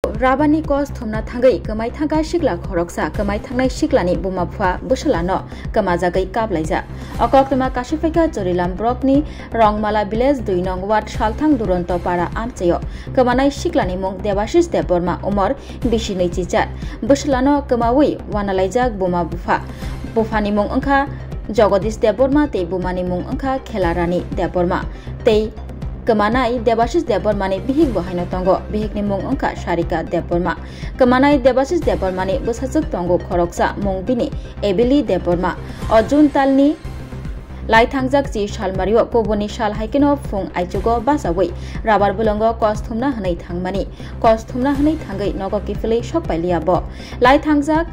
Rabani kos thumna thangai kamai thanga shikla khoroksa kamai thangnai shiklani bumapha busalano kamajagai kablaija akokma kashifeka chorilam brokni rongmala village 2 nong ward salthang duronto para amcheyo kamanai shiklani mung Debashis Deborma umor 29 chichar busalano kamawi wanalaijak bumapha bufani mung angkha Jagadish Deborma te bumani mung angkha Khelarani Deborma te Kemanai Debashis Debormani bihik bohaino tongo bihikni mung angka Sharika Deborma kemanai Debashis Debormani busajak tongo khoroksa mung bini Ebili Deborma Ojun talni lai thangjak ji salmario koboni sal haikeno phung aichugo basawei rabar bulongo kos thumna hanai thangmani kos thumna hanai thangai nogo kifili sokpailiya bo lai thangjak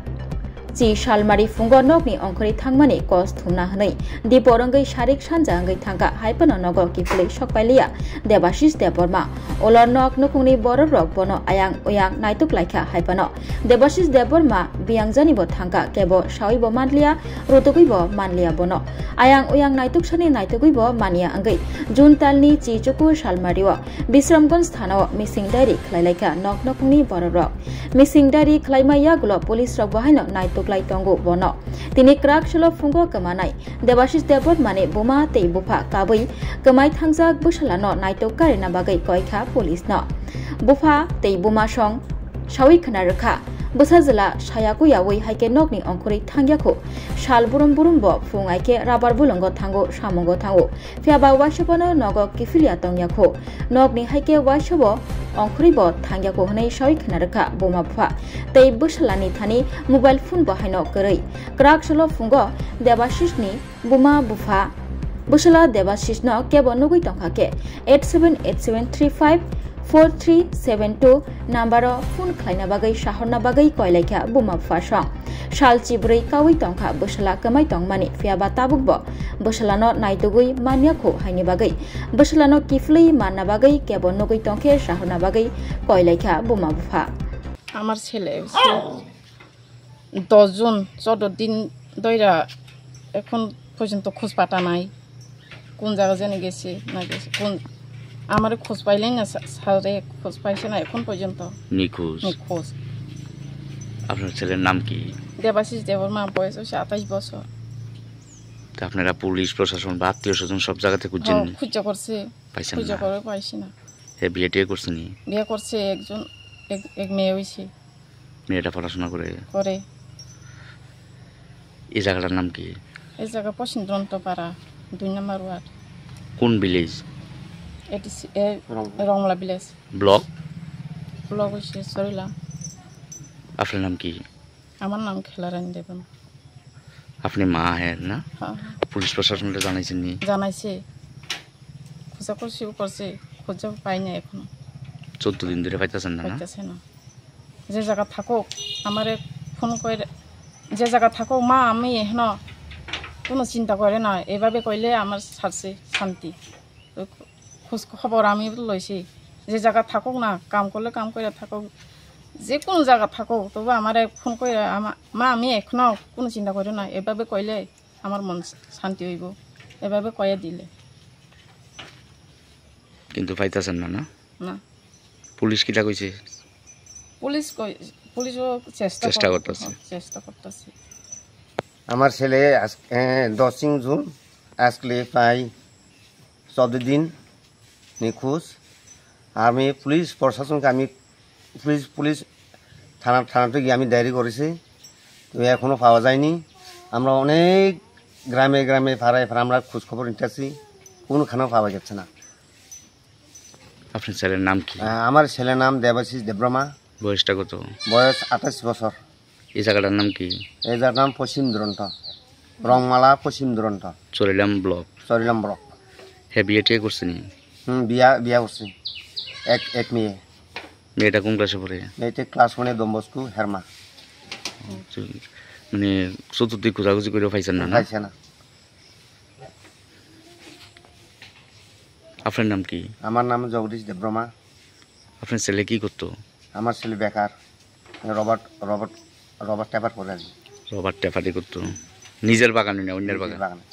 ji salmari fungo nokni ongkhori thangmani kos thumna hanai diporangai sharik sanja angai thangka haipano nogo kifili sokpailiya Debashis Deborma olor nok nukungni borok rok bono ayang oyang naituk laikha haipano Debashis Deborma biangjani bo thangka kebo sawi bo manliya rutugui bo manliya bono ayang oyang naituk sani naitugui bo mania angai jun talni ji chuku salmario Bisramganj thanao missing diary khlailaika nok nokungni borok rok missing diary khlaimaya gulo police rok bahaino naituk lai tongo bono tini krak sholo fungo kemanai Debashis Debormani buma tei bufa kabui kemai thangjak busalano naituk karena bagai koikha police no bufa tei buma song sawi khana rakha busajala sayaku yawi haike nokni ongkhori thangyakho sal burum burum bo fungaike rabar bulongo thango samongo thango phiaba washobono nogo kifilia tongyakho nokni haike washobo ongkhori bo thangyakho hanai sawi khana rakha boma bufa tei busalani thani mobile phone bahaino korei krak solo fungo Debashis ni buma bufa busala Debashis no kebo nugui tongkhake 8787354372 nambaro phone khlaina bagai shahorna bagai koilaikha buma phasang salchi brei kawi tongkha busala kamai tongmani phiaba tabukbo busalano naitugui maniakho haini bagai busalano kiflei manna bagai kebo nugui tongkhe shahorna bagai koilaikha buma pha আমার ছেলে 10 জন 14 দিন ধইরা এখন পর্যন্ত খোঁজ পাতা নাই কোন জায়গা জানি গেছে না গেছে কোন আমারে খোঁজ পাইলেন না সারে খোঁজ পাইছে না এখন পর্যন্ত নিখোঁজ আপনার ছেলের নাম কি Debashis Deborma বয়স 27 বছর তা আপনারা পুলিশ প্রশাসন বা আত্মীয়স্বজন সব জায়গা থেকে খুঁজছেন খুঁজে করছে পাইছেন খুঁজে করে পাইছি না হে বিয়ে করছেন বিয়ে করছে একজন এক মেয়ে হইছে মেয়েটা পড়াশোনা করে এই জায়গাটার নাম কি এই জায়গা পশ্চিম দন্তপাড়া 2 নম্বর ওয়ার্ড কোন ভিলেজ এটি রংলা ভিলেজ ব্লক হইছে সরিলাম আপনার নাম কি আমার নাম খেলারানী দেবন আপনি মা হ্যাঁ না হ্যাঁ পুলিশ প্রশাসনকে জানাইছেন নি জানাইছে খোঁজা করছে খোঁজা পাই না এখনো 14 দিন ধরে পাইতেছেন না পাইতেছে না যে জায়গা থাকো আমারে ফোন করে যে জায়গা থাকো মা আমি এখনো কোনো চিন্তা করে না এভাবে কইলে আমার ছাড়ছে শান্তি খোঁজ খবর আমি লইছি যে জায়গা থাকো না কাম করলে কাম করে থাকো যে কোনো জায়গা থাকো তবে আমারে ফোন করে মা আমি এখনো কোনো চিন্তা করে না এভাবে কইলে আমার মন শান্তি হইব এভাবে কয়ে দিলে কিন্তু পাইতেছেন না না পুলিশ কিটা কইছে পুলিশও চেষ্টা করতেছে আমার ছেলে 10 জুন আজকে প্রায় 14 দিন নিখোঁজ আমি পুলিশ প্রশাসনকে আমি পুলিশ থানাতে গিয়ে আমি ডায়েরি করেছি তো এখনও পাওয়া যায়নি আমরা অনেক গ্রামে পাড়ায় আমরা খোঁজ খবর নিতেছি কোনোখানেও পাওয়া যাচ্ছে না আপনার ছেলের নাম কি আমার ছেলের নাম Debashis Deborma বয়সটা কত বয়স 28 বছর এই জায়গাটার নাম কি এই জায়গার নাম পশ্চিম দুরন্ত রংমালা পশ্চিম দুরন্ত চরিলাম ব্লক হে বিয়ে করছেন বিয়া করছি এক মেয়েটা কোন ক্লাসে পড়ে মেয়েটা ক্লাস 1 দম্বস্কু হেরমা মানে চতুর্দিক খোঁজাখুঁজি করে পাইছেন না পাইছে না আপনার নাম কি আমার নাম Jagadish Deborma আপনার ছেলে কি করতো আমার ছেলে বেকার রবার্ট টেপার করে রবার্ট টেপারি করতো নিজের বাগানে না অন্যের বাগানে